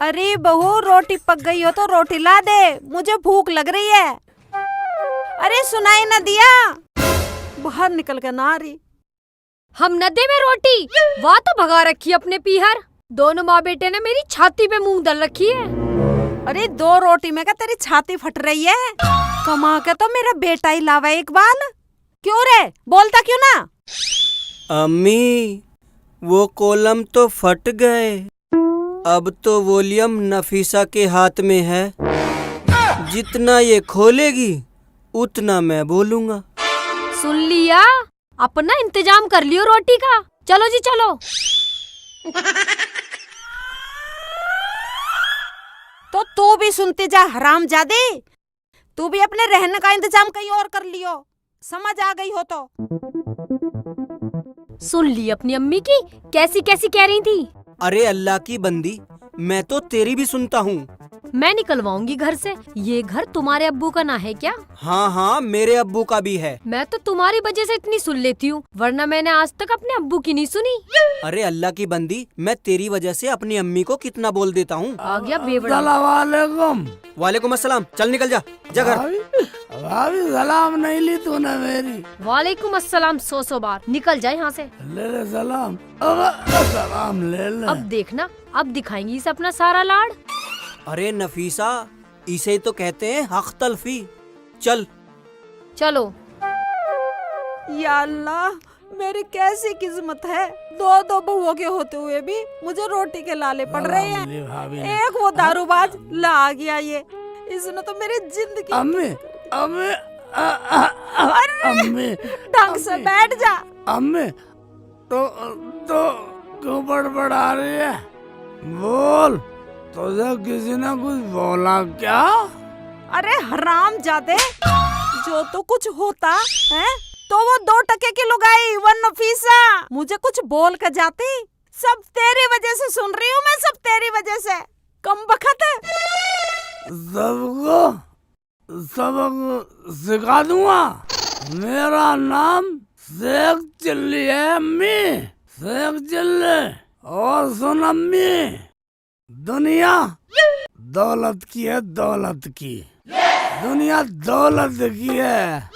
अरे बहू, रोटी पक गई हो तो रोटी ला दे, मुझे भूख लग रही है। अरे सुनाई न दिया, बाहर निकल के ना आ रही। हम नदे में रोटी, वाह तो भगा रखी अपने पीहर। दोनों माँ बेटे ने मेरी छाती पे मूंग दल रखी है। अरे 2 रोटी में क्या तेरी छाती फट रही है? कमा के तो मेरा बेटा ही लावा एक बाल। क्यों रे, बोलता क्यों ना? अम्मी, वो कॉलम तो फट गए, अब तो वॉल्यूम नफीसा के हाथ में है। जितना ये खोलेगी उतना मैं बोलूँगा। सुन लिया, अपना इंतजाम कर लियो रोटी का। चलो जी चलो। तो तू भी सुनती जा हरामजादी, तू भी अपने रहने का इंतजाम कहीं और कर लियो, समझ आ गई हो तो। सुन ली अपनी अम्मी की कैसी कैसी कह रही थी। अरे अल्लाह की बंदी, मैं तो तेरी भी सुनता हूँ। मैं निकलवाऊंगी घर से। ये घर तुम्हारे अब्बू का ना है क्या? हाँ हाँ, मेरे अब्बू का भी है। मैं तो तुम्हारी वजह से इतनी सुन लेती हूँ, वरना मैंने आज तक अपने अब्बू की नहीं सुनी। अरे अल्लाह की बंदी, मैं तेरी वजह से अपनी अम्मी को कितना बोल देता हूँ। आ गया बेवड़ा। अस्सलामुअलैकुम। वालेकुम अस्सलाम। चल निकल जा, जा घर। भाभी सलाम नहीं ली तूने मेरी। वालेकुम अस्सलाम 100 बार। निकल जाए यहाँ से। ले ले सलाम। सलाम ले ले। अब देखना, अब दिखाएंगी इसे अपना सारा लाड़। अरे नफीसा, इसे तो कहते हैं हक तलफी। चल चलो। या अल्लाह, मेरी कैसी किस्मत है, 2 बहुओं के होते हुए भी मुझे रोटी के लाले पड़ रहे हैं। भाभी ने। एक वो दारूबाज ला आ गया, ये इसने तो मेरी जिंदगी। अम्मी अम्मी अम्मी ढंग से बैठ जा। अम्मी तो क्यों बड़बड़ा रही है? बोल, तुझे किसी ने कुछ बोला क्या? अरे हरामजादे, जो तो कुछ होता है तो वो 2 टके की लुगाई, वो नफीसा मुझे कुछ बोल कर जाती। सब तेरी वजह से सुन रही हूँ मैं, सब तेरी वजह से। कमबख्त सबक सिखा दूंगा। मेरा नाम शेख चिल्ली है अम्मी, शेख चिल्ली। और सुन अम्मी, दुनिया दौलत की है, दौलत की। दुनिया दौलत की है।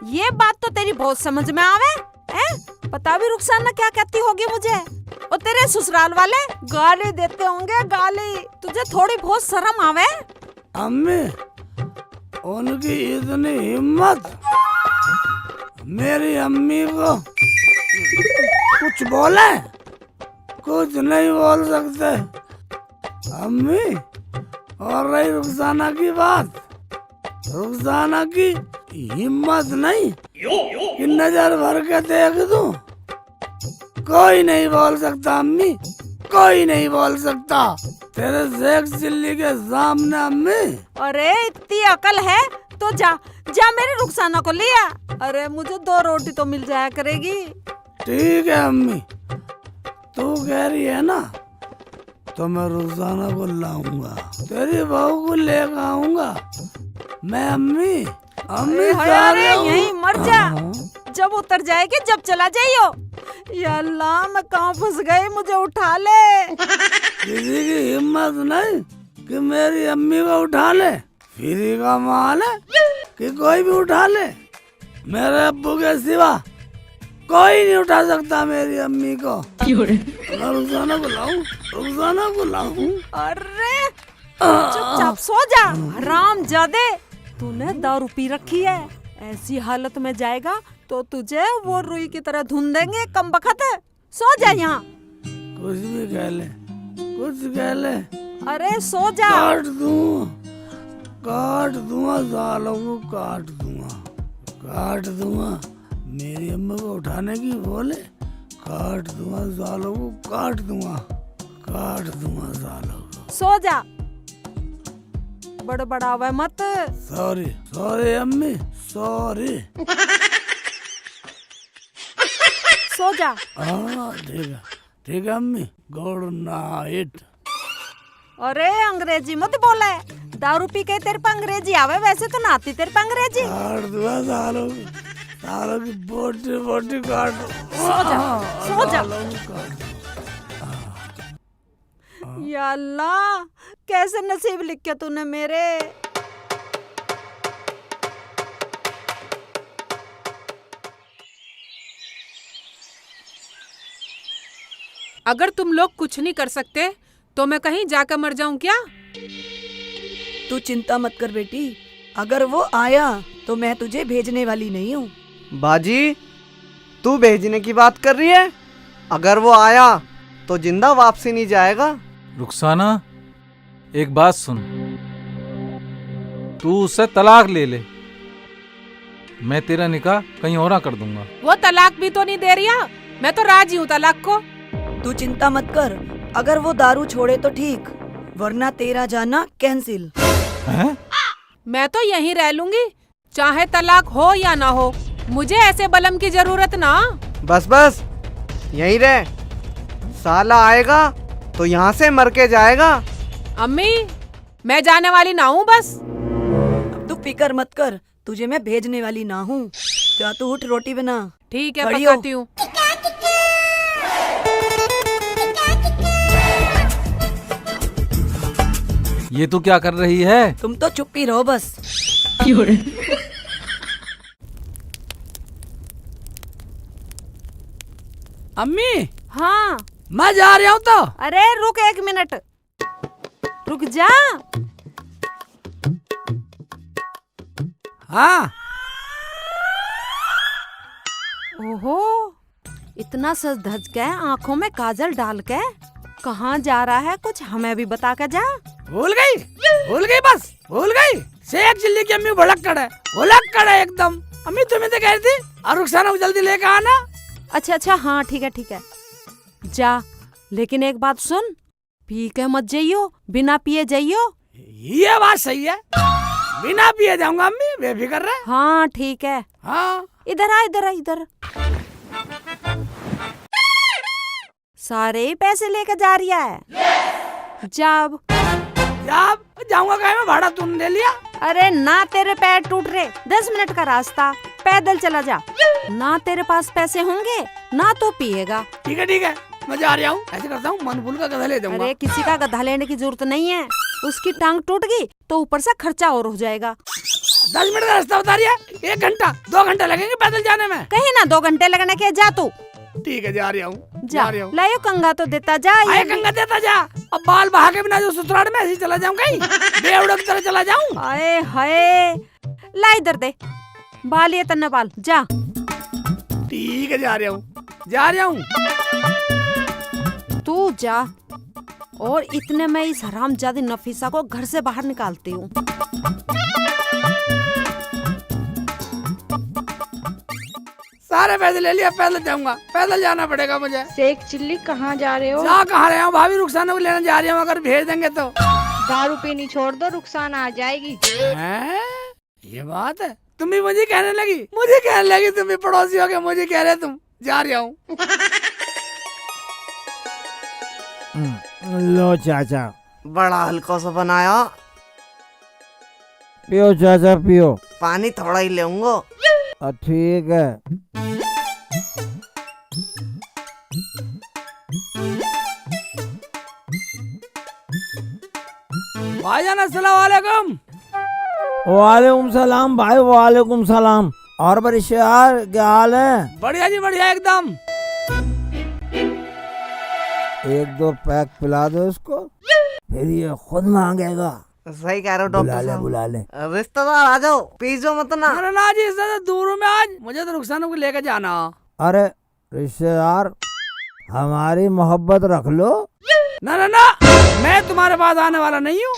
ये बात तो तेरी बहुत समझ में आवे हैं? पता भी रुखसाना क्या कहती होगी मुझे, और तेरे ससुराल वाले गाली देते होंगे, गाली। तुझे थोड़ी बहुत शर्म आवे? अम्मी, उनकी इतनी हिम्मत, मेरी अम्मी को कुछ बोले? कुछ नहीं बोल सकते अम्मी। और रही रुखसाना की बात, रुखसाना की हिम्मत नहीं कि नजर भर के देख दूं। कोई नहीं बोल सकता अम्मी, कोई नहीं बोल सकता तेरे शेख चिल्ली के सामने अम्मी। अरे इतनी अकल है तो जा जा मेरी रुखसाना को लिया। अरे मुझे 2 रोटी तो मिल जाया करेगी। ठीक है अम्मी, तू कह रही है ना, तो मैं रुखसाना को लाऊंगा, तेरी बहू को लेकर आऊंगा मैं अम्मी। अम्मी अरे यहीं मर जा, जब उतर जाएगी जब चला जाइयो। या अल्लाह, मैं कहाँ फंस गई, मुझे उठा ले। किसी की हिम्मत नहीं कि मेरी अम्मी को उठा ले। फ्री का माल है कि कोई भी उठा ले। मेरे अब्बू के सिवा कोई नहीं उठा सकता मेरी अम्मी को। मैं रुखसाना को लाऊं, रुखसाना को लाऊं। अरे चुपचाप सो जा हरामजादे, तूने दारू पी रखी है। ऐसी हालत में जाएगा तो तुझे वो रुई की तरह धुन देंगे। कमबख्त, सो जा यहाँ। कुछ भी कह ले, कुछ कह ले, अरे सो जा। काट दूंगा सालों को, काट दूंगा, काट दूंगा। मेरी अम्मा को उठाने की बोले, काट दूंगा सालों को, काट दूंगा, काट दूंगा सालों को। सो जा, बड़बड़ावे मत। सॉरी सॉरी अम्मी, सॉरी। सो जा। हाँ ठीक है अम्मी, गुड नाइट। अरे अंग्रेजी मत बोले, दारू पी के तेरे पे अंग्रेजी आवे, वैसे तो नाती तेरे पे अंग्रेजी। काट दूंगा सालों की बोटी बोटी काट। सो जा, सो जा। सालों को काट। या अल्लाह, कैसे नसीब लिखे तूने मेरे। अगर तुम लोग कुछ नहीं कर सकते तो मैं कहीं जाकर मर जाऊं क्या? तू चिंता मत कर बेटी, अगर वो आया तो मैं तुझे भेजने वाली नहीं हूँ। बाजी, तू भेजने की बात कर रही है? अगर वो आया तो जिंदा वापसी नहीं जाएगा। रुखसाना, एक बात सुन, तू उससे तलाक ले ले, मैं तेरा निकाह कहीं और कर दूंगा। वो तलाक भी तो नहीं दे रही है, मैं तो राजी हूँ तलाक को। तू चिंता मत कर, अगर वो दारू छोड़े तो ठीक, वरना तेरा जाना कैंसिल। हैं? मैं तो यहीं रह लूंगी, चाहे तलाक हो या ना हो, मुझे ऐसे बलम की जरूरत ना। बस बस यहीं रह, साला आएगा तो यहाँ से मर के जाएगा। अम्मी, मैं जाने वाली ना हूँ बस। अब तू फिकर मत कर, तुझे मैं भेजने वाली ना हूँ। जा तू उठ, रोटी बना। ठीक है, खड़ी हो। पकाती हूँ। ये तू क्या कर रही है? तुम तो चुप ही रहो बस। अम्मी, हाँ, मैं जा रहा हूँ तो। अरे रुक 1 मिनट, रुक जा। हाँ, ओहो, इतना सज धज के, आंखों में काजल डाल के कहाँ जा रहा है, कुछ हमें भी बता के जा। भूल गई बस, भूल गई। शेख चिल्ली की अम्मी भुलक्कड़ है, भुलक्कड़ है एकदम। अम्मी तुम्हें तो कह रही थी और रुखसाना को जल्दी लेकर आना। अच्छा, हाँ ठीक है, जा। लेकिन एक बात सुन, पी के मत जाइयो, बिना पिए जाइयो। ये बात सही है, बिना पिए जाऊंगा अम्मी, बेफिक्र रहे। हाँ ठीक है। हाँ, इधर आ, इधर। सारे पैसे लेके जा रही है, जब जाऊंगा कहीं में, भाड़ा तूने ले लिया। अरे ना, तेरे पैर टूट रहे, 10 मिनट का रास्ता, पैदल चला जा। ना तेरे पास पैसे होंगे ना तो पिएगा। ठीक है, मैं जा रहा हूँ। ऐसे करता हूँ, मनफूल का गधा ले जाऊंगा। अरे किसी का गधा लेने की जरूरत नहीं है, उसकी टांग टूट गई तो ऊपर से खर्चा और हो जाएगा। 10 मिनट का रास्ता बता रही है, 1 घंटा 2 घंटे लगेंगे पैदल जाने में। कहीं ना 2 घंटे लगने के, जा तू। ठीक है, जा रहा हूँ। जा, लायो कंगा तो देता जा। आए कंगा देता जा। अब बाल बहा के बिना जो ससुराल में ऐसे चला जाऊँ, कहीं बेवड़े की तरह चला जाऊँ। आए हाय, ला इधर दे, बाल ये तन्ने बाल, जा। ठीक है, जा रहा हूँ। तू जा, और इतने में इस हरामजादी नफीसा को घर से बाहर निकालती हूँ। सारे पैसे ले लिया, पैदल जाऊंगा, पैदल जाना पड़ेगा मुझे। शेख चिल्ली कहाँ जा रहे हो? जा कहाँ रहे हो भाभी, रुखसाना को लेने जा रही हूँ, अगर भेज देंगे तो। दारू पीनी छोड़ दो, रुखसाना आ जाएगी। हैं? ये बात है, तुम भी मुझे कहने लगी, तुम भी पड़ोसी हो गए, मुझे कह रहे तुम। जा रहा हूँ। लो चाचा, बड़ा हल्का सा बनाया। पियो चाचा पियो। पानी थोड़ा ही लेऊंगा। ठीक है। भाईजान अस्सलाम वालेकुम। वालेकुम सलाम भाई, वालेकुम सलाम। और बरिशार क्या हाल है? बढ़िया जी, बढ़िया एकदम। 1-2 पैक पिला दो उसको, फिर ये खुद मांगेगा। सही कह रहे हो डॉक्टर साहब। बुला ले। रिश्तेदार आ जाओ, पीजो मत ना। अरे ना जी, इससे दूर हूँ मैं आज, मुझे तो रुखसाना को लेकर जाना। अरे रिश्तेदार, हमारी मोहब्बत रख लो। ना, मैं तुम्हारे पास आने वाला नहीं हूँ,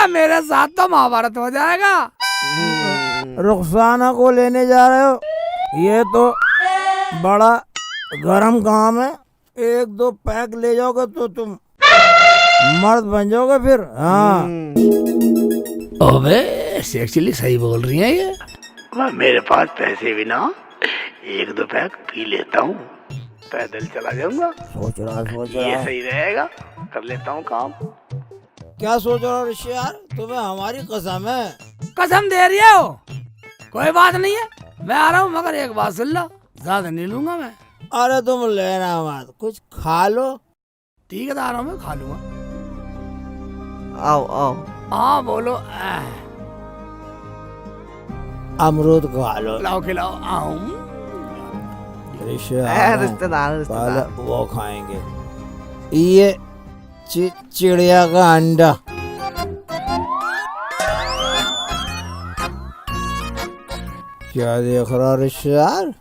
मेरे साथ तो महाभारत हो जाएगा। रुखसाना को लेने जा रहे हो, ये तो बड़ा गरम काम है। 1-2 पैक ले जाओगे तो तुम मर्द बन जाओगे फिर। हाँ। अबे शेख चिल्ली सही बोल रही है ये। मेरे पास पैसे भी ना, 1-2 पैक पी लेता हूँ, पैदल चला जाऊंगा। सोच रहा ये सही रहेगा, कर लेता हूँ काम। क्या सोच रहा हो ऋषि यार, तुम्हें हमारी कसम है। कसम दे रही हो? कोई बात नहीं है, मैं आ रहा हूँ, मगर एक बात सुन लो, ज्यादा नहीं लूंगा मैं। अरे तुम लेना मत, कुछ खा लो। ठीक है, आ रहा हूँ, मैं खा लूंगा। आओ आओ। हाँ बोलो। अमरूद खा लो। खिलाओ खिलाओ। रिश्तेदार पहले वो खाएंगे। ये चिड़िया का अंडा। क्या देख रहा हो रिश्तेदार?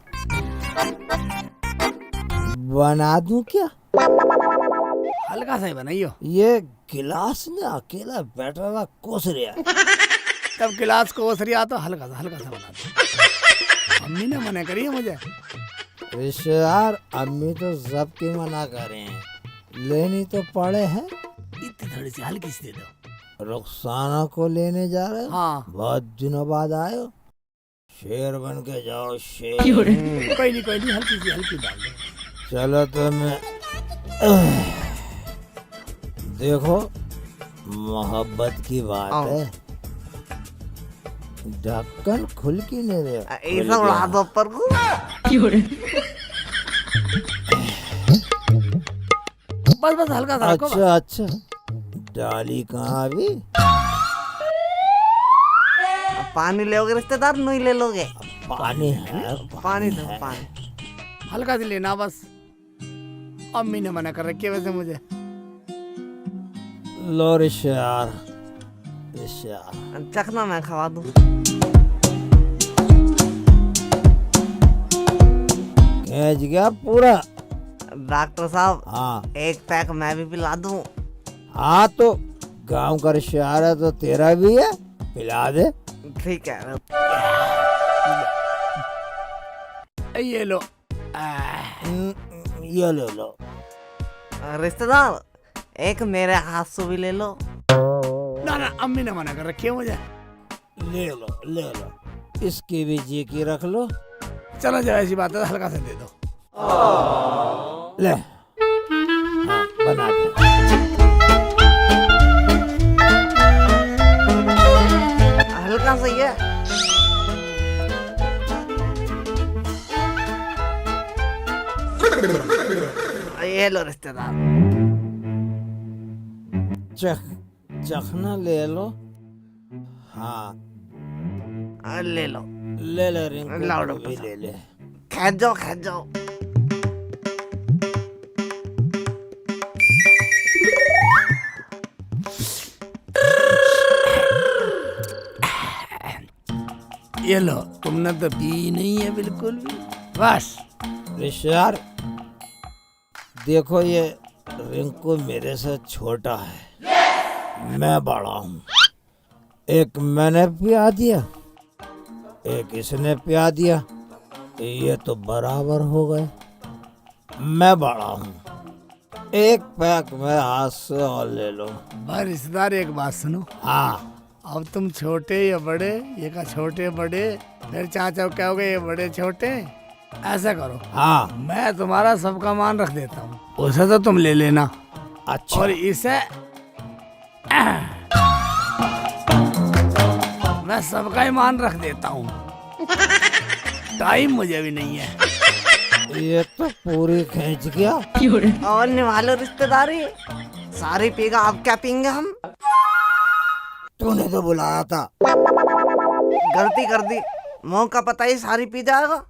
बना दूं क्या? हल्का सा ही बनाइयो। ये गिलास में अकेला बैठा हुआ कोस रहा है। तब गिलास को ओसरिया तो हल्का सा बना दो। अम्मी ने मना करी है मुझे। रिश्तेदार अम्मी तो सबकी मना कर रहे हैं, लेनी तो पड़े हैं। इतनी थोड़ी सी हल्की सी दे दो। रुखसाना को लेने जा रहे हो? हाँ। बहुत दिनों बाद आए हो, शेर बन के जाओ शेर। कोई नहीं हल्की डाल दो। चलो तो मैं देखो मोहब्बत की बात है, ढक्कन खुल की नहीं रहे। ऐसा उड़ा दो ऊपर को। बस हल्का सा रखो। अच्छा डाली कहाँ अभी? पानी लोगे रिश्तेदार? नहीं ले लोगे? पानी है। पानी दो पानी। हल्का सी लेना बस। अम्मी ने मना कर रखी है वैसे मुझे। लो रिश्तेदार चखना मैं खवा दूं। खींच गया पूरा। डॉक्टर साहब हाँ एक पैक मैं भी पिला दूं? हाँ तो गांव का रिश्तेदार है तो तेरा भी है, पिला दे। ठीक है। ये लो। ये ले लो। रिश्तेदार एक मेरे हाथ से भी ले लो। ना अम्मी ने मना कर रखी है मुझे। ले लो। इसकी भी जी की रख लो। चलो जब ऐसी बात है हल्का सा दे दो। ले हाँ बना दे। हल्का सही है। ये लो रिश्तेदार। चखना ले लो। हाँ ले लो। ले रिंकू लाओ को डॉक्टर भी साहब। ले ले। खेच जाओ। ये लो। तुमने तो पी नहीं है बिल्कुल भी। बस रिश्तेदार देखो ये रिंकू मेरे से छोटा है, मैं बड़ा हूँ। एक मैंने पिया दिया, एक इसने पिया दिया, ये तो बराबर हो गए। मैं बड़ा हूँ, एक पैक मेरे हाथ से और ले लो। भाई रिश्तेदार एक बात सुनो। हाँ अब तुम छोटे या बड़े, ये का छोटे बड़े, मेरे चाचा को कहोगे ये बड़े छोटे। ऐसा करो हाँ मैं तुम्हारा सबका मान रख देता हूँ, उसे तो तुम ले लेना। अच्छा और इसे मैं सबका ही मान रख देता हूँ। टाइम मुझे भी नहीं है। ये तो पूरी खींच गया। और निभालो रिश्तेदारी, सारी पीगा। अब क्या पीएंगे हम? तूने तो बुलाया था। गलती कर दी, मुंह का पता ही सारी पी जाएगा।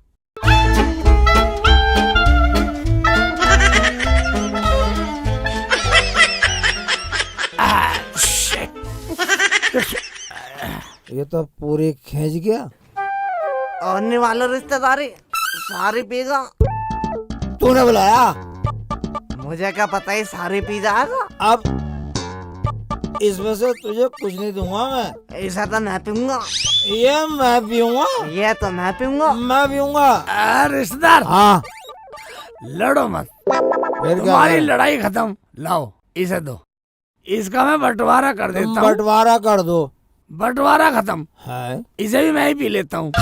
ये तो पूरी खींच गया। और निभालो रिश्तेदारी, सारी पीगा। तूने बुलाया? मुझे क्या पता ही सारी पी जाएगा। अब इसमें से तुझे कुछ नहीं दूंगा मैं। ऐसा तो मैं पीऊंगा। ये मैं पीऊंगा। ये तो मैं पीऊंगा। मैं पीऊंगा। रिश्तेदार हाँ लड़ो मत, फिर क्या तुम्हारी है? लड़ाई खत्म। लाओ इसे दो, इसका मैं बंटवारा कर तुम देता हूँ। बंटवारा कर दो। बंटवारा खत्म है इसे भी मैं ही पी लेता हूँ।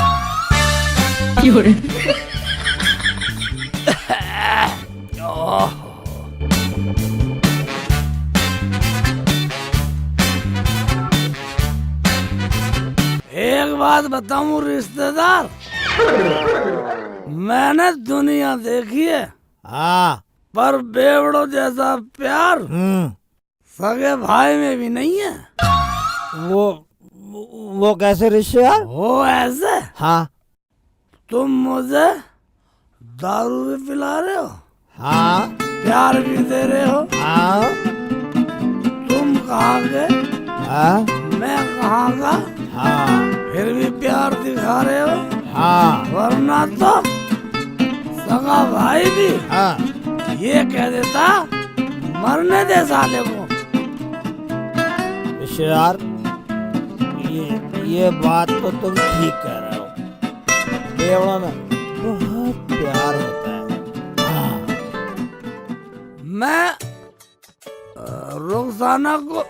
एक बात बताऊं रिश्तेदार, मैंने दुनिया देखी है, हाँ पर बेवड़ों जैसा प्यार सगे भाई में भी नहीं है। वो कैसे रिश्तेदार? वो ऐसे, हाँ तुम मुझे दारू भी पिला रहे हो, हाँ प्यार भी दे रहे हो। हाँ तुम कहाँ के, हाँ मैं कहाँ का, हाँ फिर भी प्यार दिखा रहे हो। हाँ वरना तो सगा भाई भी हाँ ये कह देता मरने दे साले को। रिश्तेदार, ये बात तो तुम ठीक कह रहे हो। बेवड़ा में बहुत प्यार होता है। हाँ मैं रुखसाना को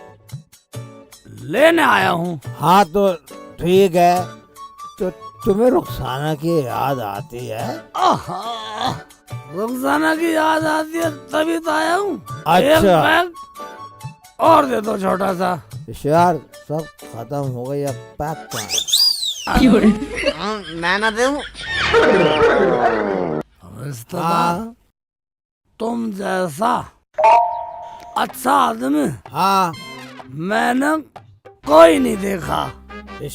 लेने आया हूँ। हाँ तो ठीक है, तो तुम्हें रुखसाना की याद आती है? आहा, रुखसाना की याद आती है तभी तो आया हूँ। अच्छा। एक पैक और दे दो छोटा सा। यार सब खत्म हो गई, अब पैक कहाँ? मैं ना दूं। रिश्तेदार, तुम जैसा अच्छा आदमी हाँ मैंने कोई नहीं देखा।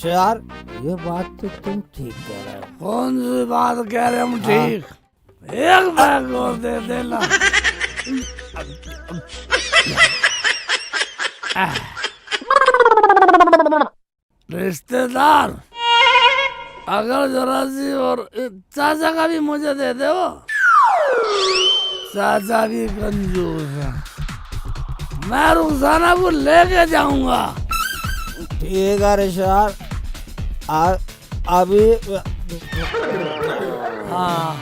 यार ये बात तो तुम ठीक कह रहे हो। कौन सी बात कह रहे हम ठीक? एक बैग और दे देना। रिश्तेदार, अगर जरा सी और चाचा का भी मुझे दे दो। चाचा भी कंजूस है। मैं रुखसाना को लेके जाऊंगा। ठीक है रिश्तेदार, अभी हाँ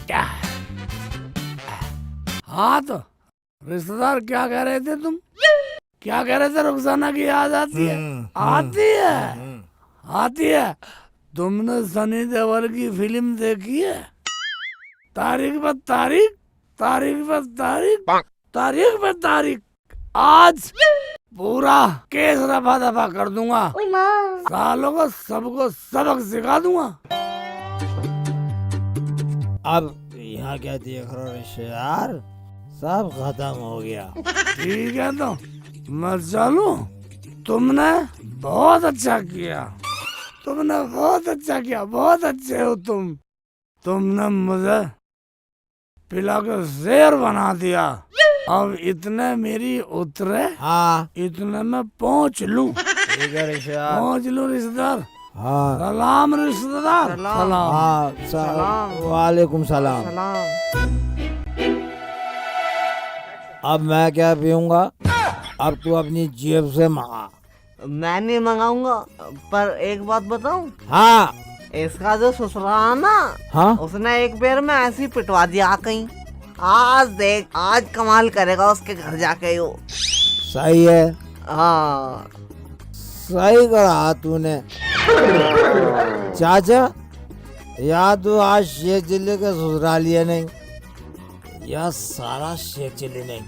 क्या? हाँ तो रिश्तेदार, क्या कह रहे थे तुम? क्या कह रहे थे? रुखसाना की याद आती है? आती है, आती है। तुमने सनी देओल की फिल्म देखी है? तारीख पर तारीख, तारीख पर तारीख, तारीख पर तारीख। आज पूरा केस रफा दफा कर दूंगा। सालों को सबको सबक सिखा दूंगा। अब यहाँ क्या देख रहे हो रिश्तेदार, सब खत्म हो गया। ठीक है तो मैं चलूं? तुमने बहुत अच्छा किया, तुमने बहुत अच्छा किया, बहुत अच्छे हो तुम। तुमने मुझे पिला के शेर बना दिया। अब इतने मेरी उतरे, हाँ इतने में पहुंच लूं। ठीक है रिश्तेदार। पहुंच लूं रिश्तेदार। हाँ सलाम रिश्तेदार, सलाम। हाँ वालेकुम सलाम। अब मैं क्या पीऊंगा? अब तू अपनी जेब से मंगा। मैं नहीं मंगाऊंगा, पर एक बात बताऊं, हाँ इसका जो ससुराल ना, हाँ उसने एक पैर में ऐसे ही पिटवा दिया कहीं। आज देख, आज कमाल करेगा उसके घर जाके वो। सही है, हाँ सही कहा तूने। चाचा, या तो आज शेख चिल्ली के ससुरालिए नहीं, या सारा शेख चिल्ली नहीं,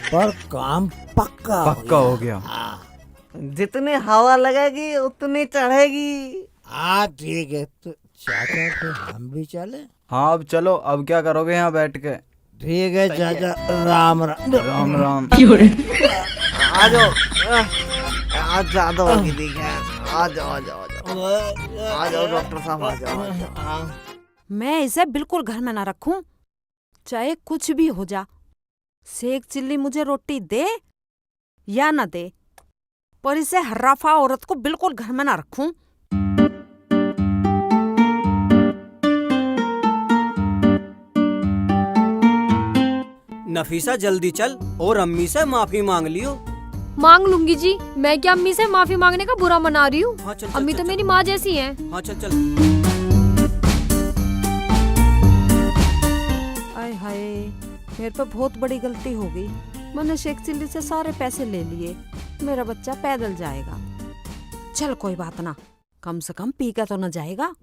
पर काम पक्का हो गया। हाँ जितनी हवा लगेगी उतनी चढ़ेगी। हाँ ठीक है, तो चाचा फिर हम भी चले? हाँ अब चलो, अब क्या करोगे यहाँ बैठ के? ठीक है चाचा, राम राम। राम राम। आ जाओ, आज ज्यादा होगी ठीक है। आ जाओ आ जाओ आ जाओ डॉक्टर साहब, आ जाओ। मैं इसे बिल्कुल घर में ना रखूं, चाहे कुछ भी हो जा। शेख चिल्ली मुझे रोटी दे या ना दे, पर इसे हर्राफा औरत को बिल्कुल घर में ना रखूं। नफीसा जल्दी चल और अम्मी से माफी मांग लियो। मांग लूंगी जी, मैं क्या अम्मी से माफी मांगने का बुरा मना रही हूँ? हाँ चल, अम्मी चल, तो चल, मेरी माँ जैसी हैं। हाँ चल चल। आय हाय, मेरे पे बहुत बड़ी गलती हो गई। मैंने शेख चिल्ली से सारे पैसे ले लिए। मेरा बच्चा पैदल जाएगा। चल कोई बात ना, कम से कम पी का तो न जाएगा।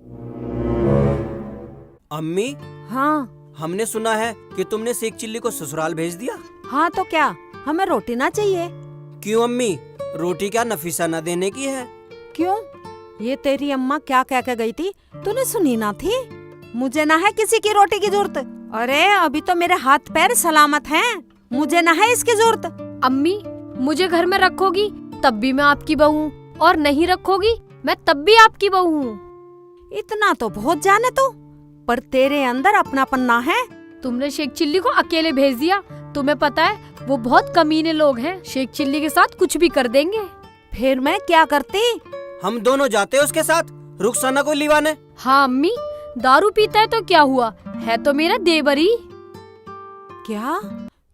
अम्मी, हाँ हमने सुना है कि तुमने शेख चिल्ली को ससुराल भेज दिया। हाँ तो क्या, हमें रोटी ना चाहिए? क्यों अम्मी, रोटी क्या नफीसा न देने की है? क्यों, ये तेरी अम्मा क्या कह के गई थी, तूने सुनी ना थी? मुझे ना है किसी की रोटी की जरूरत। अरे अभी तो मेरे हाथ पैर सलामत हैं, मुझे ना है इसकी जरूरत। अम्मी, मुझे घर में रखोगी तब भी मैं आपकी बहू हूँ, और नहीं रखोगी मैं तब भी आपकी बहू हूँ। इतना तो बहुत जाने तू, पर तेरे अंदर अपनापन ना है। तुमने शेख चिल्ली को अकेले भेज दिया। तुम्हें पता है वो बहुत कमीने लोग हैं, शेख चिल्ली के साथ कुछ भी कर देंगे। फिर मैं क्या करती? हम दोनों जाते उसके साथ रुखसाना को लिवाने। हाँ अम्मी, दारू पीता है तो क्या हुआ, है तो मेरा देवर ही। क्या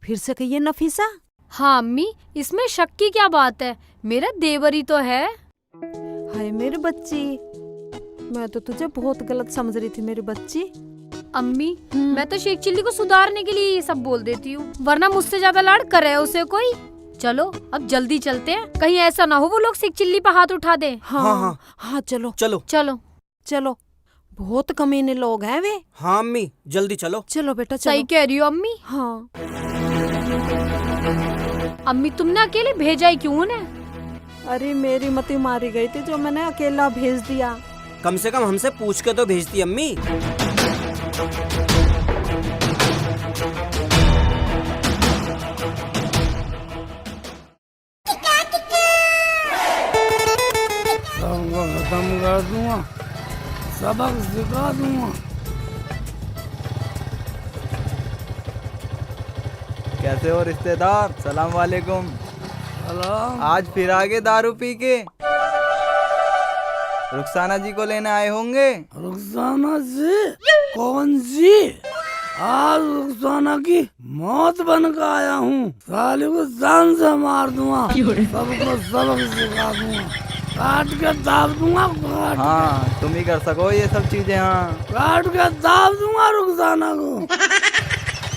फिर से कहिए नफीसा? हाँ अम्मी, इसमें शक की क्या बात है, मेरा देवर ही तो है। हाय मेरी बच्ची, मैं तो तुझे बहुत गलत समझ रही थी मेरी बच्ची। अम्मी, मैं तो शेख चिल्ली को सुधारने के लिए ये सब बोल देती हूँ, वरना मुझसे ज्यादा लाड करे उसे कोई। चलो अब जल्दी चलते हैं, कहीं ऐसा ना हो वो लोग शेख चिल्ली पे हाथ उठा दे। हाँ हाँ चलो चलो चलो चलो, बहुत कमीने लोग हैं वे। हाँ अम्मी जल्दी चलो। चलो बेटा चलो। सही कह रही हो अम्मी। हाँ अम्मी, तुमने अकेले भेजा ही क्यों उन्हें? अरे मेरी मती मारी गई थी जो मैंने अकेला भेज दिया। कम से कम हमसे पूछ के तो भेजती अम्मी। सबको खत्म कर दूंगा, सबक सिखा दूंगा। कैसे हो रिश्तेदार? सलाम वालेकुम। सलाम। आज फिर आगे दारू पी के रुखसाना जी को लेने आए होंगे। रुखसाना जी? कौन जी? आज रुखसाना की मौत बन कर आया हूँ, साले को जान से मार दूंगा, सबको सबक सिखा दूंगा, काट के दाब दूंगा, हाँ तुम ही कर सको ये सब चीजें। हाँ काट के दाब दूंगा रुखसाना को।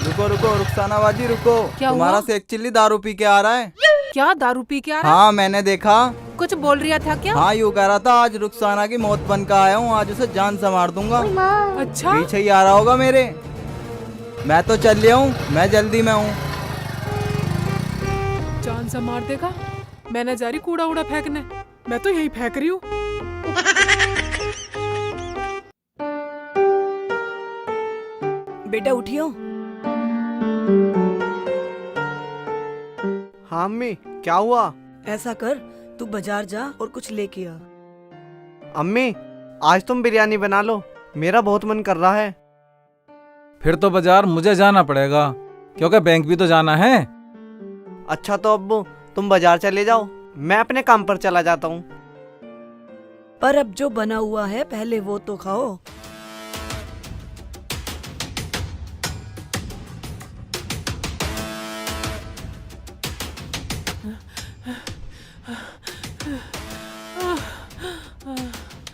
रुको रुको रुखसाना बाजी रुको, क्या तुम्हारा हुआ? शेख चिल्ली दारू पी के आ रहा है। क्या दारू पी के आ रहा? हाँ मैंने देखा। कुछ बोल रहा था क्या? हाँ यूँ कह रहा था आज रुखसाना की मौत बन कर आया हूँ, आज उसे जान से मार दूंगा। अच्छा, पीछे ही आ रहा होगा मेरे। मैं तो चल लिया हूँ, मैं जल्दी में हूँ। जान से मार देगा। मैंने जा रही कूड़ा उड़ा फेंकने, मैं तो यही फेंक रही हूँ। बेटा उठियो। हाँ अम्मी क्या हुआ? ऐसा कर, तू बाजार जा और कुछ लेके आ। अम्मी आज तुम बिरयानी बना लो, मेरा बहुत मन कर रहा है। फिर तो बाजार मुझे जाना पड़ेगा, क्योंकि बैंक भी तो जाना है। अच्छा तो अब्बू तुम बाजार चले जाओ, मैं अपने काम पर चला जाता हूँ। पर अब जो बना हुआ है पहले वो तो खाओ।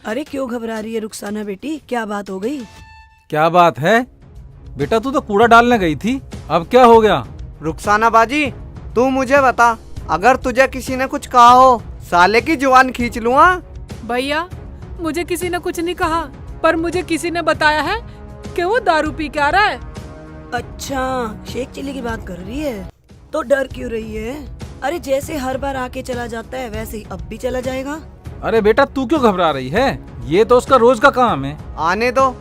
अरे क्यों घबरा रही है रुखसाना बेटी, क्या बात हो गई? क्या बात है बेटा, तू तो कूड़ा डालने गई थी, अब क्या हो गया? रुखसाना बाजी तू मुझे बता, अगर तुझे किसी ने कुछ कहा हो साले की जुबान खींच लूँगा। भैया मुझे किसी ने कुछ नहीं कहा, पर मुझे किसी ने बताया है कि वो दारू पी के आ रहा है। अच्छा, शेख चिल्ली की बात कर रही है, तो डर क्यों रही है? अरे जैसे हर बार आके चला जाता है वैसे ही अब भी चला जाएगा। अरे बेटा तू क्यों घबरा रही है, ये तो उसका रोज का काम है। आने दो,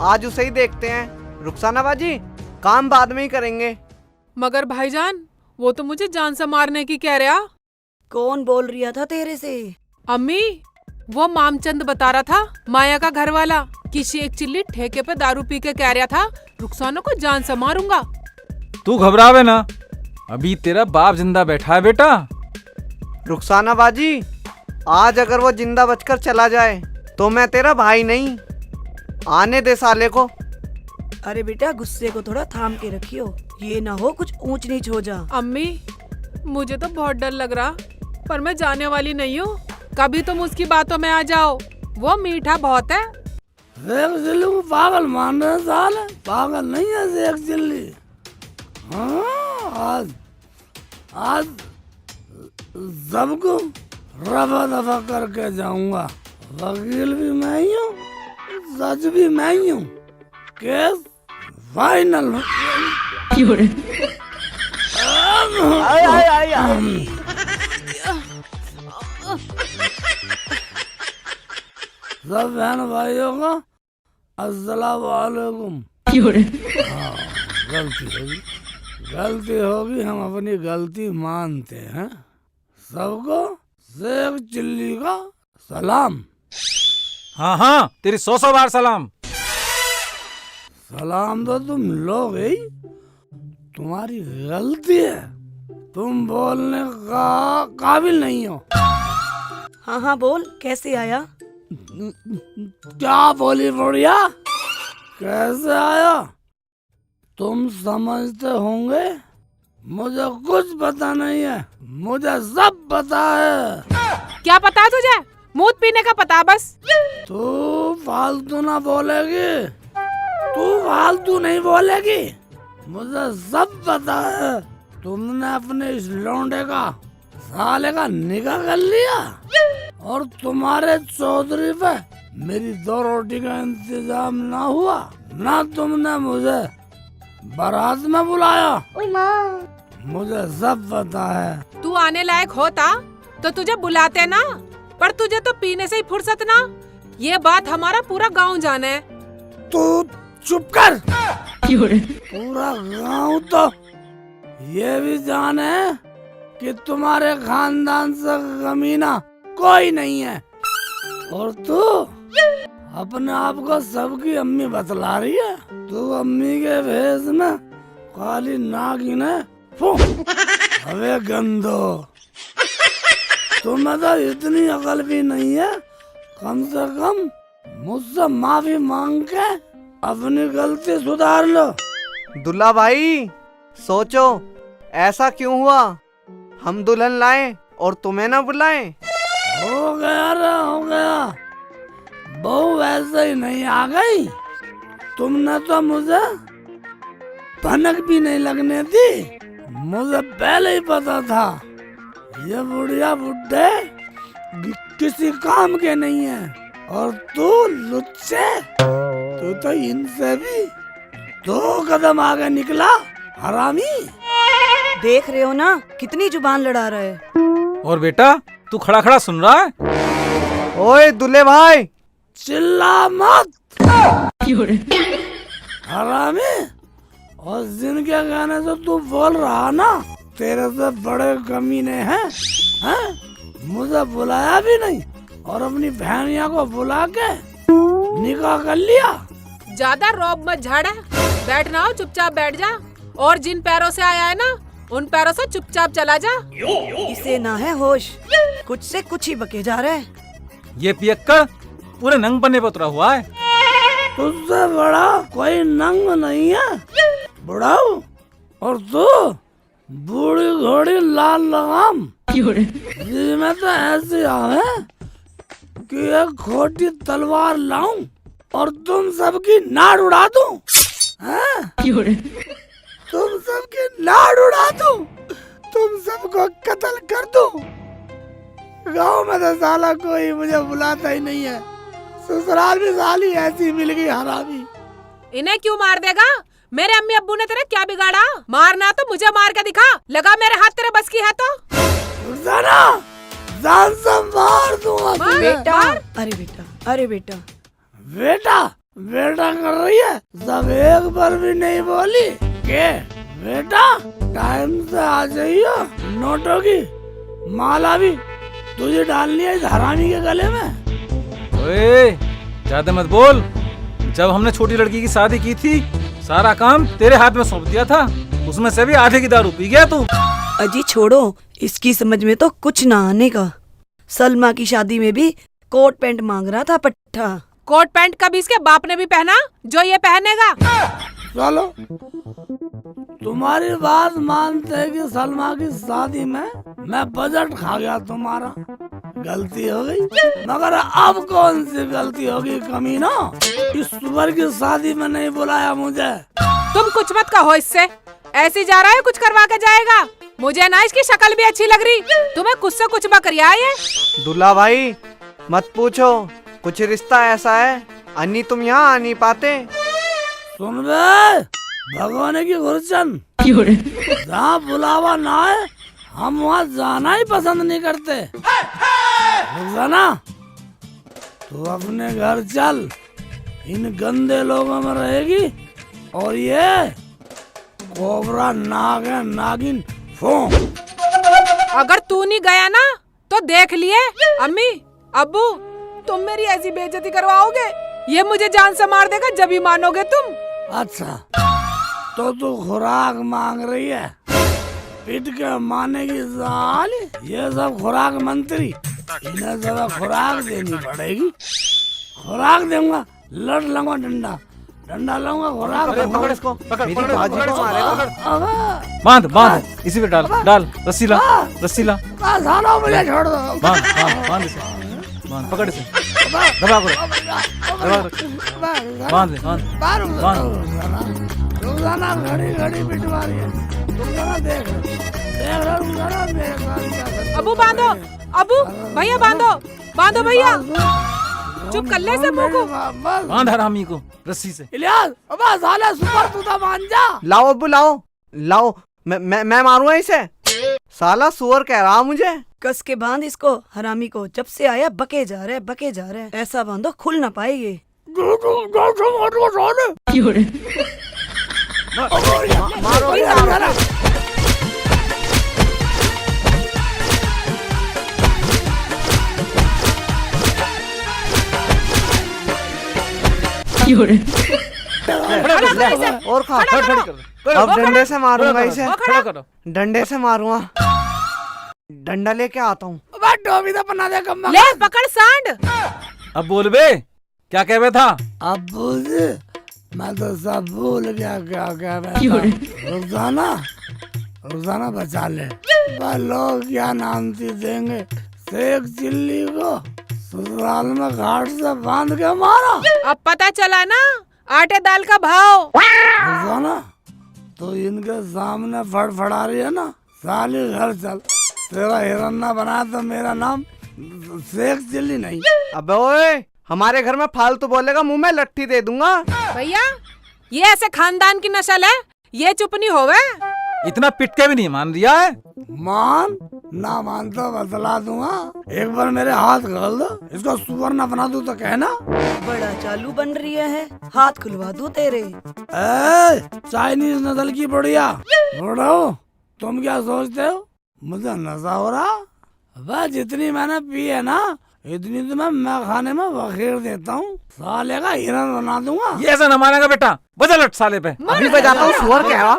आज उसे ही देखते हैं। रुखसाना बाजी काम बाद में ही करेंगे। मगर भाईजान वो तो मुझे जान से मारने की कह रहा। कौन बोल रिया था तेरे से? अम्मी, वो मामचंद बता रहा था, माया का घर वाला, कि शेख चिल्ली ठेके पे दारू पी के कह रहा था रुखसाना को जान से मारूंगा। तू घबरावे ना, अभी तेरा बाप जिंदा बैठा है बेटा। रुखसाना बाजी आज अगर वो जिंदा बचकर चला जाए तो मैं तेरा भाई नहीं। आने दे साले को। अरे बेटा गुस्से को थोड़ा थाम के रखियो, ये ना हो कुछ ऊंच नीच हो जा। अम्मी मुझे तो बहुत डर लग रहा, पर मैं जाने वाली नहीं हूँ। कभी तुम उसकी बातों में आ जाओ, वो मीठा बहुत है। शेख चिल्ली को पागल मान रहे साले, पागल नहीं है शेख चिल्ली। हाँ आज सबको रफा दफा करके जाऊंगा। वकील भी मैं ही हूँ, सच भी मैं ही हूँ, केस फाइनल। सब बहन भाइयों को अस्सलाम वालेकुम। हाँ, गलती होगी, हम अपनी गलती मानते हैं। सबको शेख चिल्ली का सलाम। हाँ हाँ, तेरी 100 बार सलाम। सलाम तो तुम लोग ही, तुम्हारी गलती है, तुम बोलने का काबिल नहीं हो। हाँ हाँ बोल, कैसे आया? क्या बोली बुढ़िया? कैसे आया? तुम समझते होंगे मुझे कुछ पता नहीं है, मुझे सब पता है। क्या पता है तुझे? मूत पीने का पता बस। तू फालतू ना बोलेगी, तू फालतू नहीं बोलेगी, मुझे सब पता है। तुमने अपने इस लौंडे का साले का निकाह कर लिया और तुम्हारे चौधरी पे मेरी 2 रोटी का इंतजाम ना हुआ, ना तुमने मुझे बारात में बुलाया। मुझे सब पता है। तू आने लायक होता तो तुझे बुलाते ना, पर तुझे तो पीने से ही फुर्सत ना। ये बात हमारा पूरा गांव जाने। तू चुप कर। पूरा गांव तो ये भी जाने कि तुम्हारे खानदान से कमीना कोई नहीं है, और तू अपने आप को सबकी अम्मी बतला रही है। तू अम्मी के भेष में काली नागिन है। अबे गंदो, तुम्हें तो इतनी अकल भी नहीं है, कम से कम मुझसे माफी मांग के अपनी गलती सुधार लो। दुल्ला भाई सोचो, ऐसा क्यों हुआ? हम दुल्हन लाए और तुम्हें ना बुलाए? हो गया रे, हो गया। बहू वैसे ही नहीं आ गई, तुमने तो मुझे भनक भी नहीं लगने दी। मुझे पहले ही पता था ये बुढ़िया बुड्ढे किसी काम के नहीं है, और तू लुच्चे, तू तो इनसे भी 2 कदम आगे निकला, हरामी। देख रहे हो ना कितनी जुबान लड़ा रहा है। और बेटा तू खड़ा खड़ा सुन रहा है? ओए दुल्ले भाई, चिल्ला मत हरामी। और जिनके कहने से तू बोल रहा ना, तेरे से बड़े कमीने हैं, हैं? मुझे बुलाया भी नहीं और अपनी बहनिया को बुला के निकाह कर लिया। ज्यादा रौब मत झाड़ा, बैठना हो चुपचाप बैठ जा, और जिन पैरों से आया है ना उन पैरों से चुपचाप चला जा। इसे ना है होश, कुछ से कुछ ही बके जा रहे। ये पियक्कड़ पूरे नंग पन्ने पर उतरा हुआ है। तुझसे बड़ा कोई नंग नहीं है बुढ़ाऊ, और तू बूढ़ी घोड़ी लाल लगाम जी में तो ऐसी आवे कि एक खोटी तलवार लाऊं और तुम सबकी नाड़ उड़ा दूं, हैं? तुम सबकी नाड़ उड़ा दूं, तुम सबको कत्ल कर दूं। गांव में तो साला कोई मुझे बुलाता ही नहीं है, ससुराल में साली ऐसी मिल गई हरामी। इन्हें क्यों मार देगा? मेरे अम्मी अब्बू ने तेरा क्या बिगाड़ा? मारना तो मुझे मार के दिखा, लगा मेरे हाथ तेरे बस की है तो। जाना, जान से मार दूंगा तुझे। बेटा, अरे बेटा, अरे बेटा, बेटा बेटा कर रही है, सब एक बार भी नहीं बोली के बेटा टाइम से आ जाइयो। नोटों की माला भी तुझे डालनी है इस हरामी के गले में। ओए ज्यादा मत बोल। जब हमने छोटी लड़की की शादी की थी, सारा काम तेरे हाथ में सौंप दिया था, उसमें से भी आधे की दारू पी गया तू। अजी छोड़ो, इसकी समझ में तो कुछ ना आने का। सलमा की शादी में भी कोट पैंट मांग रहा था पट्टा। कोट पैंट कभी इसके बाप ने भी पहना जो ये पहनेगा। चलो तुम्हारी बात मानते हैं कि सलमा की शादी में मैं बजट खा गया, तुम्हारा गलती हो गई, मगर अब कौन सी गलती होगी कमीना? इस सुअर की शादी में नहीं बुलाया मुझे। तुम कुछ मत कहो इससे, ऐसी जा रहा है कुछ करवा के जाएगा। मुझे ना इसकी शक्ल भी अच्छी लग रही, तुम्हें कुछ से कुछ बकरिया है। दुल्ला भाई मत पूछो, कुछ रिश्ता ऐसा है, अन्नी तुम यहाँ आ नहीं पाते। सुन बे भगवान की गुरचन, जहाँ बुलावा ना है हम वहाँ जाना ही पसंद नहीं करते। जाना तू अपने घर चल, इन गंदे लोगों में रहेगी। और ये कोबरा नाग है, नागिन फो। अगर तू नहीं गया ना तो देख लिए अम्मी अब्बू, तुम मेरी ऐसी बेइज्जती करवाओगे, ये मुझे जान से मार देगा, जब ही मानोगे तुम। अच्छा, तो तू खुराक मांग रही है, पीट के माने की साल। ये सब खुराक मंत्री, इन्हें जरा खुराक देनी पड़ेगी। खुराक दूंगा, लड़ लूंगा, डंडा डंडा लूंगा, खुराक दूंगा। पकड़ इसको, पकड़ मेरी पकड़ बाजी पकड़ को इसको, मारेगा। अबे, बांध बांध, इसी पे डाल डाल, रस्सी ला, रस्सी ला, सालों मुझे छोड़ दो। बांध बांध बांध इसे, बांध, पकड़ इसे, दबा करो, दबा करो, बांध ले, बांध बांध। रोजाना घड़ी घड़ी पिटवा रही है। तुम जरा देख रहा देख। अबू बांधो, अबू भैया बांधो, बांधो भैया, चुप कर ले से मुंह को। बांध हरामी को रस्सी से। इलियास, अबे साला सुपर तू तो मान जा। लाओ अब्बू लाओ लाओ, मैं मारूंगा इसे। साला सुअर कह रहा मुझे। कस के बांध इसको, हरामी को। जब से आया बके जा रहे, बके जा रहे। ऐसा बांधो खुल ना पाएगी। और खा, खड़ी कर, अब डंडे से मारूंगा इसे, खड़ा करो। डंडे से मारूंगा। डंडा लेके आता हूँ। टोपी तो बना दे कम। ले पकड़ सांड। अब बोल बे, क्या कह रहा था? अब बोल, मैं तो सब भूल गया क्या कह रहा था। रोजाना रोजाना बचा ले। लोग क्या नामती देंगे, शेख चिल्ली को ससुराल में घाट से बांध के मारा। अब पता चला ना आटे दाल का भाव। रोजाना तो इनके सामने फड़फड़ा रही है ना, साली घर चल। तेरा हिरन्ना बना तो मेरा नाम शेख चिल्ली नहीं। अबे ओए, हमारे घर में फालतू बोलेगा मुंह में लट्ठी दे दूंगा। भैया ये ऐसे खानदान की नस्ल है, ये चुप नहीं होवे। इतना पिट के भी नहीं मान दिया है। मान ना मान तो बतला दूंगा। एक बार मेरे हाथ खोल दो, इसको सुअर ना बना दूं तो कहना। बड़ा चालू बन रही है, हाथ खुलवा दूं तेरे। चाइनीज नस्ल की बुढ़िया, बुढ़ो तुम क्या सोचते हो मुझे नशा हो रहा? बस जितनी मैंने पी है ना, इतनी तो मैं खाने में बखेर देता हूँ। साले का हिरन बना दूंगा। ये ऐसा न मानेगा बेटा, बजा लट साले पे। अभी बजाता हूँ, सुअर कह रहा।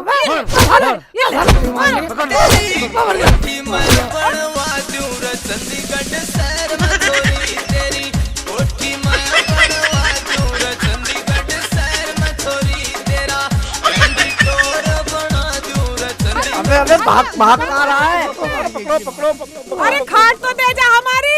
अबे भाग भाग कहाँ रहा है? पकड़ो पकड़ो पकड़ो। अरे खाट तो दे जा हमारी।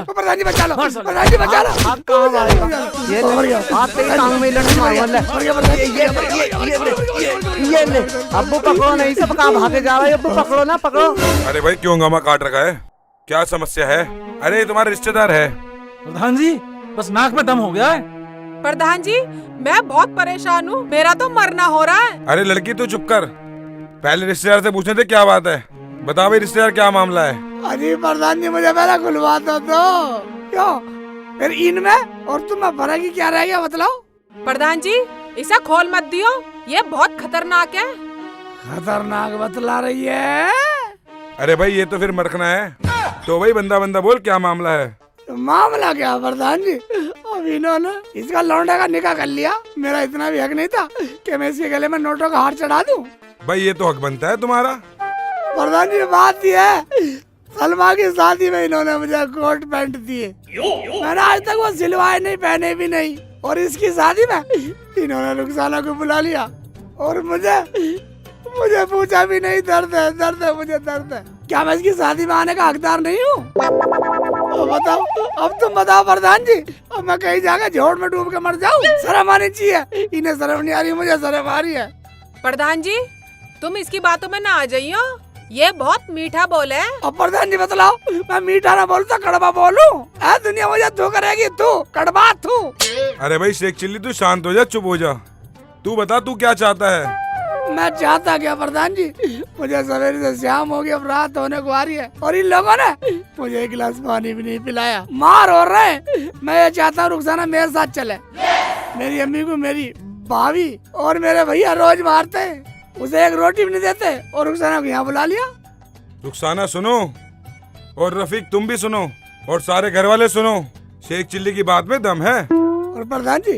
प्रधान जी बचा लो, प्रधान जी बचा लो। भाग कहाँ मारेगा? ये ले, हाथ तेरी टांग में लट मारूंगा। ले, ये ले। अब्बू पकड़ो, नहीं सब कहाँ भागे जा रहा है? अब्बू पकड़ो ना, पकड़ो। अरे भाई क्यों हंगामा काट रखा है? क्या समस्या है? अरे तुम्हारा रिश्तेदार है। प्रधान जी बस नाक में दम हो गया है। प्रधान जी मैं बहुत परेशान हूँ, मेरा तो मरना हो रहा है। अरे लड़की तू चुप कर, पहले रिश्तेदार से पूछने थे क्या बात है। बता भाई रिश्तेदार क्या मामला है? अरे प्रधान जी मुझे पहले खुलवाता तो क्यों? फिर इनमें और तुम में फर्क ही क्या रह गया बतलाओ? प्रधान जी इसे खोल मत दियो, ये बहुत खतरनाक है। खतरनाक बतला रही है। अरे भाई ये तो फिर मरखना है। तो भाई बंदा बंदा बोल क्या मामला है? मामला क्या प्रधान जी, अब इन्होंने इसका लौंडे का निकाह कर लिया। मेरा इतना भी हक नहीं था कि मैं इसके गले में नोटों का हार चढ़ा दूं। भाई ये तो हक बनता है तुम्हारा। प्रधान जी बात ये है, सलमा की शादी में इन्होंने मुझे कोट पैंट दिए, मैंने आज तक वो सिलवाए नहीं, पहने भी नहीं। और इसकी शादी में इन्होंने रुखसाना को बुला लिया और मुझे पूछा भी नहीं। दर्द है मुझे दर्द है। क्या मैं इसकी शादी में आने का हकदार नहीं हूँ? बताओ, अब तुम बताओ प्रधान जी, अब मैं कहीं जाकर झोड़ में डूब के मर जाऊँ? शर्म आनी चाहिए। इन्हें शर्म नहीं आ रही, मुझे शर्म आ रही है। प्रधान जी तुम इसकी बातों में ना आ जाइयो, ये बहुत मीठा बोल है। अब प्रधान जी बतलाओ, मैं मीठा ना बोलता कड़वा बोलूं? दुनिया मुझे तू करेगी, तू कड़वा तू। अरे भाई शेख चिल्ली तू शांत हो जा, चुप हो जा। तू बता तू क्या चाहता है? मैं चाहता क्या प्रधान जी, मुझे सवेरे से शाम हो गई, अब रात होने को आ रही है और इन लोगों ने मुझे एक गिलास पानी भी नहीं पिलाया, मार हो रहे हैं। मैं ये चाहता हूँ रुखसाना मेरे साथ चले। मेरी अम्मी को मेरी भाभी और मेरे भैया रोज मारते हैं, उसे एक रोटी भी नहीं देते, और रुखसाना को यहाँ बुला लिया। रुखसाना सुनो, और रफीक तुम भी सुनो, और सारे घर वाले सुनो, शेख चिल्ली की बात में दम है। और प्रधान जी,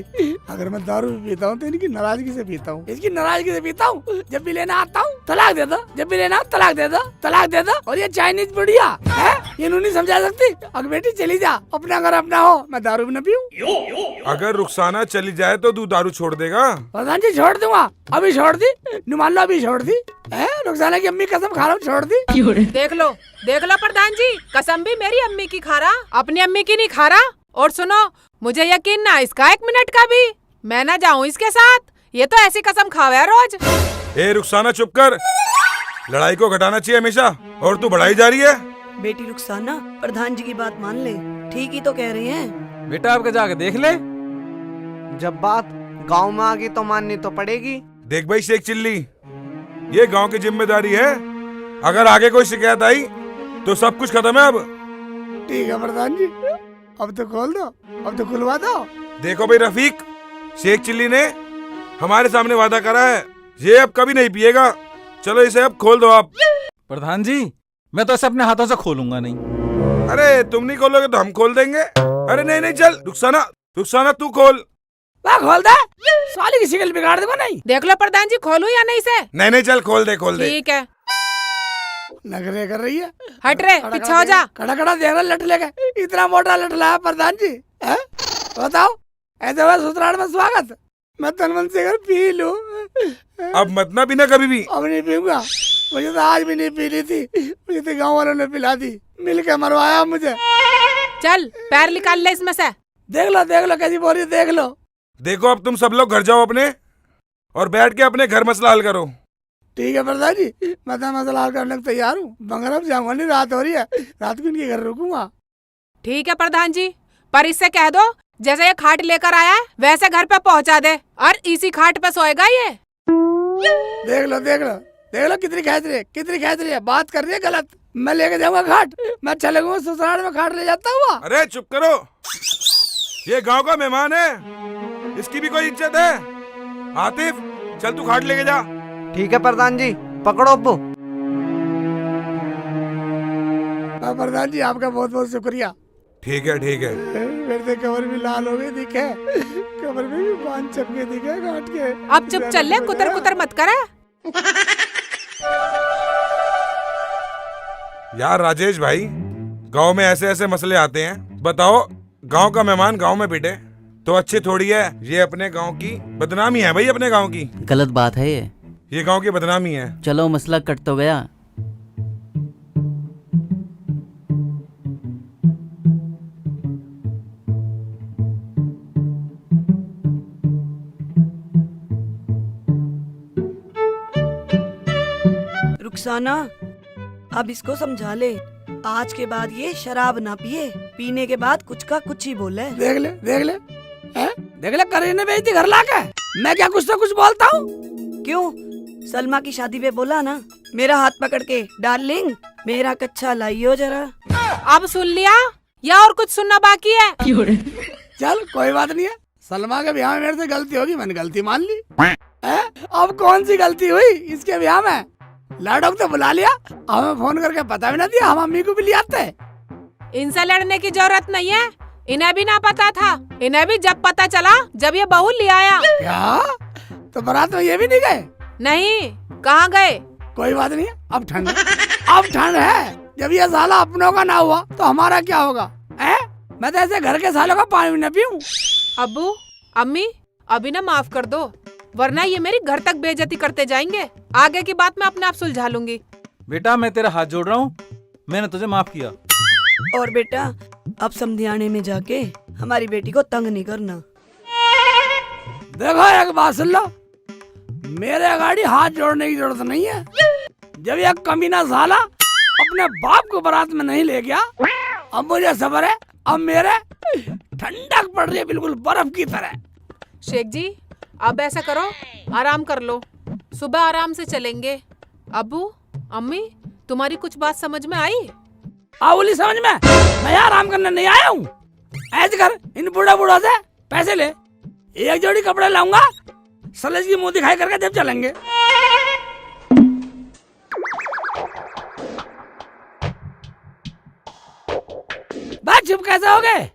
अगर मैं दारू भी पीता हूँ तो इनकी नाराजगी से पीता हूँ, इसकी नाराजगी से पीता हूँ। जब भी लेना आता हूँ तलाक दे दो, जब भी लेना तलाक दे दो, तलाक दे दो। और ये चाइनीज बुढ़िया है, ये नहीं समझा सकती। अगर बेटी चली जा, अपना घर अपना हो, मैं दारू भी न पीऊँ। अगर रुखसाना चली जाए तो तू दारू छोड़ देगा? प्रधान जी छोड़ दूंगा, अभी छोड़ दी, मान लो अभी छोड़ दी। रुखसाना की अम्मी कसम खा रहा हूँ, छोड़ दी। देख लो प्रधान जी, कसम भी मेरी अम्मी की खा रहा, अपनी अम्मी की नहीं खा रहा। और सुनो, मुझे यकीन ना इसका 1 मिनट का भी, मैं ना जाऊँ इसके साथ। ये तो ऐसी कसम खावे है रोज। ए रुखसाना चुप कर, लड़ाई को घटाना चाहिए हमेशा, और तू बढ़ाई जा रही है। बेटी रुखसाना, प्रधान जी की बात मान ले, ठीक ही तो कह रहे हैं। बेटा आपके जाके देख ले। जब बात गांव में आ गई तो माननी तो पड़ेगी। देख भाई शेख चिल्ली, ये गांव की जिम्मेदारी है, अगर आगे कोई शिकायत आई तो सब कुछ खत्म है अब। ठीक है प्रधान जी, अब तो खोल दो, अब तो खुलवा दो। देखो भाई रफीक, शेख चिल्ली ने हमारे सामने वादा करा है, ये अब कभी नहीं पिएगा। चलो इसे अब खोल दो आप। प्रधान जी, मैं तो इसे अपने हाथों से खोलूंगा नहीं। अरे तुम नहीं खोलोगे तो हम खोल देंगे। अरे नहीं नहीं, चल रुखसाना तू खोल। मैं खोल दे, साली की शिकल बिगाड़ दूंगा। नहीं देख लो प्रधान जी, खोलूं या नहीं से? नहीं चल खोल दे। ठीक है। नखरे कर रही है, हट रे, पीछे हो जा। खड़ा खड़ा देख रहा, लट लेके इतना मोटा लट लाया प्रधान जी है? बताओ, ऐसे हुआ ससुराल में स्वागत, मैं तन मन से पी लूं। अब मत ना पीना कभी भी। अब नहीं पीऊंगा, मुझे तो आज भी नहीं पी ली थी, मुझे तो गाँव वालों ने पिला दी, मिल के मरवाया मुझे। चल पैर निकाल ले इसमें से। देख लो कैसी बोल रही, देख लो। देखो अब तुम सब लोग घर जाओ अपने, और बैठ के अपने घर मसला हल करो। ठीक है प्रधान जी, मैं तो मसला हल करने को तैयार हूँ, मगर अब जाऊंगा नहीं, रात हो रही है, रात को इनके घर रुकूंगा। ठीक है प्रधान जी, पर इससे कह दो जैसे ये खाट लेकर आया है वैसे घर पे पहुंचा दे, और इसी खाट पे सोएगा ये। देख लो कितनी खेच रही है, बात कर रही है गलत। मैं लेके जाऊंगा खाट, मैं चले गऊँ ससुराल में खाट ले जाता हुआ। अरे चुप करो, ये गांव का मेहमान है, इसकी भी कोई इज्जत है। आतिफ चल तू खाट लेके जा। ठीक है प्रधान जी, पकड़ो अब्बू। प्रधान जी आपका बहुत बहुत शुक्रिया। ठीक है मेरे से कमर भी लाल हो गई दिखे, कमर में भी बांध चपके दिखे काट के। अब चुप चल ले, कुतर कुतर मत करे। यार राजेश भाई, गांव में ऐसे ऐसे मसले आते हैं, बताओ गांव का मेहमान गांव में पिटे तो अच्छी थोड़ी है। ये अपने गांव की बदनामी है भाई, अपने गांव की गलत बात है ये गांव की बदनामी है। चलो मसला कट तो गया। रुखसाना, अब इसको समझा ले, आज के बाद ये शराब ना पिए, पीने के बाद कुछ का कुछ ही बोले। देख ले करीने बेइज्जती घर लाके, मैं क्या कुछ तो कुछ बोलता हूँ। क्यों? सलमा की शादी पे बोला ना, मेरा हाथ पकड़ के डार्लिंग मेरा कच्चा लाइयो जरा। अब सुन लिया या और कुछ सुनना बाकी है? चल कोई बात नहीं है, सलमा के ब्याह में मेरे से गलती होगी, मैंने गलती मान ली। अब कौन सी गलती हुई इसके ब्याह में? लाडो तो बुला लिया, हमें फोन करके पता भी ना दिया, हम अम्मी को भी ले आते। इनसे लड़ने की जरूरत नहीं है, इन्हें भी ना पता था, इन्हें भी जब पता चला जब ये बहू ले आया। क्या? तो बारात में ये भी नहीं गए? नहीं, कहाँ गए? कोई बात नहीं है, अब ठंड है, जब ये साला अपनों का ना हुआ तो हमारा क्या होगा? मैं तो ऐसे घर के सालों का पानी भी न पीऊं। अब्बू अम्मी अभी ना माफ कर दो, वरना ये मेरी घर तक बेइज्जती करते जाएंगे। आगे की बात मैं अपने आप सुलझा लूंगी। बेटा मैं तेरा हाथ जोड़ रहा हूँ, मैंने तुझे माफ किया। और बेटा अब समधियाने में जाके हमारी बेटी को तंग नहीं करना। देखो एक बात सुन लो, मेरे गाड़ी हाथ जोड़ने की जरूरत नहीं है, जब ये कमीना साला अपने बाप को बारात में नहीं ले गया, अब मुझे सब्र है। अब मेरे ठंडक पड़ रही है बिल्कुल बर्फ की तरह। शेख जी अब ऐसा करो, आराम कर लो, सुबह आराम से चलेंगे। अब्बू अम्मी तुम्हारी कुछ बात समझ में आई? आवली समझ में? मैं यहाँ आराम करने नहीं आया हूँ। ऐसे कर, इन बूढ़ा से पैसे ले, एक जोड़ी कपड़े लाऊंगा, सलेज की मुंह दिखाई करके जब चलेंगे। बात चुप कैसे हो गए?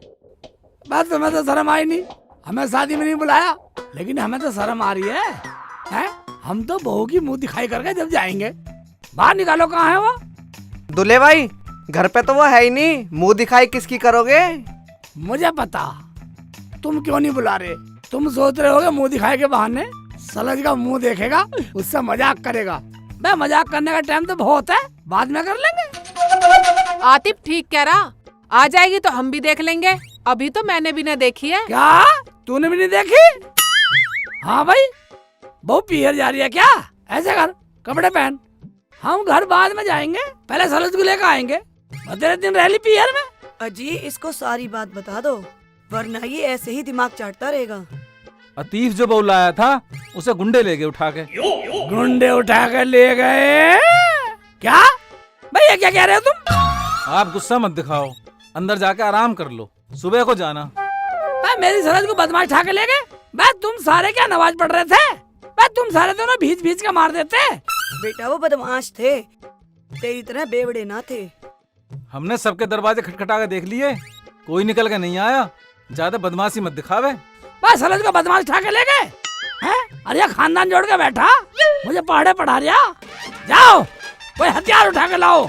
बात तुम्हें तो शर्म आई नहीं, हमें शादी में नहीं बुलाया, लेकिन हमें तो शर्म आ रही है, हैं? हम तो बहू की मुंह दिखाई करके जब जाएंगे। बाहर निकालो, कहाँ है वो? दूल्हे भाई घर पे तो वो है ही नहीं, मुंह दिखाई किसकी करोगे? मुझे पता, तुम क्यों नहीं बुला रहे। तुम सोच रहे होगे मुंह दिखाई के बहाने सलज का मुंह देखेगा, उससे मजाक करेगा। मैं मजाक करने का टाइम तो बहुत है, बाद में कर लेंगे। आतिफ ठीक कह रहा, आ जाएगी तो हम भी देख लेंगे। अभी तो मैंने भी न देखी है। क्या तूने भी नहीं देखी? हाँ भाई, बहू पीहर जा रही है क्या? ऐसे कर, कपड़े पहन, हम घर बाद में जाएंगे, पहले सलज को लेकर आएंगे। तेरे दिन रह ली पीहर में। अजी इसको सारी बात बता दो, वरना ये ऐसे ही दिमाग चाटता रहेगा। अतीफ जो बहू लाया था उसे गुंडे ले गए उठा के। गुंडे उठा कर ले गए? क्या भैया क्या कह रहे हो तुम? आप गुस्सा मत दिखाओ, अंदर जाके आराम कर लो, सुबह को जाना। मेरी सरहद को बदमाश उठा के ले गए? मैं तुम सारे क्या नमाज पढ़ रहे थे? मैं तुम सारे दोनों भीज भीज के मार देते। बेटा वो बदमाश थे, तेरी तरह बेवड़े ना थे। हमने सबके दरवाजे खटखटा के देख लिए, कोई निकल के नहीं आया। ज्यादा बदमाशी मत दिखावे। बस सरहद को बदमाश उठा के ले गए हैं? अरे ये खानदान जोड़ के बैठा, मुझे पहाड़े पढ़ा रिया। जाओ कोई हथियार उठा के लाओ,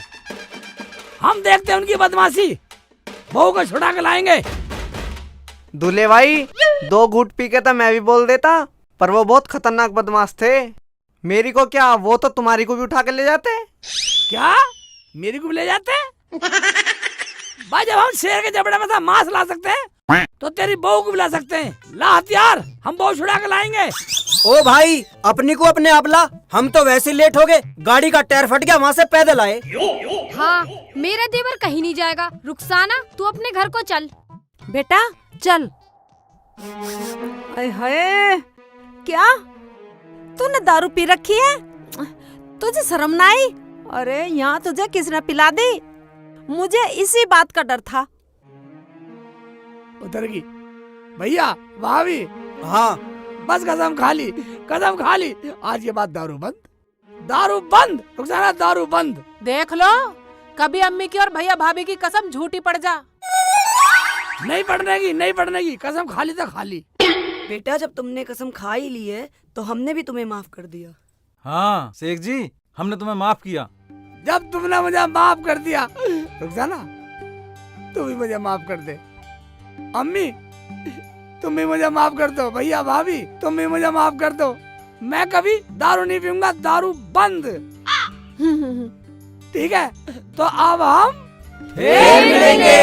हम देखते हैं उनकी बदमाशी। बहू को छुड़ा के लाएंगे। दूल्हे भाई 2 घूंट पी के तो मैं भी बोल देता, पर वो बहुत खतरनाक बदमाश थे। मेरी को क्या, वो तो तुम्हारी को भी उठा के ले जाते। क्या मेरी को भी ले जाते? भाई जब हम शेर के जबड़े में से मांस ला सकते हैं, तो तेरी बहू को भी ला सकते हैं। ला हथियार, हम बहू छुड़ा के लाएंगे। ओ भाई अपनी को अपने आप ला, हम तो वैसे लेट हो गए, गाड़ी का टायर फट गया, वहाँ से पैदल आए। हाँ मेरा देवर कहीं नहीं जाएगा। रुखसाना तू अपने घर को चल। बेटा चल। हाय क्या तूने दारू पी रखी है? तुझे शर्म ना आई? अरे यहाँ तुझे किसने पिला दी? मुझे इसी बात का डर था। उतर गई भैया, भाभी। हाँ बस कसम खा ली, कसम खा ली, आज के बाद दारू बंद, दारू बंद, रुखसाना दारू बंद। देख लो कभी अम्मी की और भैया भाभी की कसम झूठी पड़ जा। नहीं पढ़ने की, नहीं पढ़ने की, कसम खा ली तो खा ली। बेटा जब तुमने कसम खा ही ली है तो हमने भी तुम्हें माफ कर दिया। हाँ शेख जी, हमने तुम्हें माफ किया। जब तुमने मुझे माफ कर दिया, रुखसाना तू भी मुझे माफ कर दे। अम्मी तुम भी मुझे माफ कर दो। भैया भाभी तुम भी मुझे माफ कर दो। मैं कभी दारू नहीं पीऊंगा, दारू बंद। ठीक है, तो अब हम फिर मिलेंगे।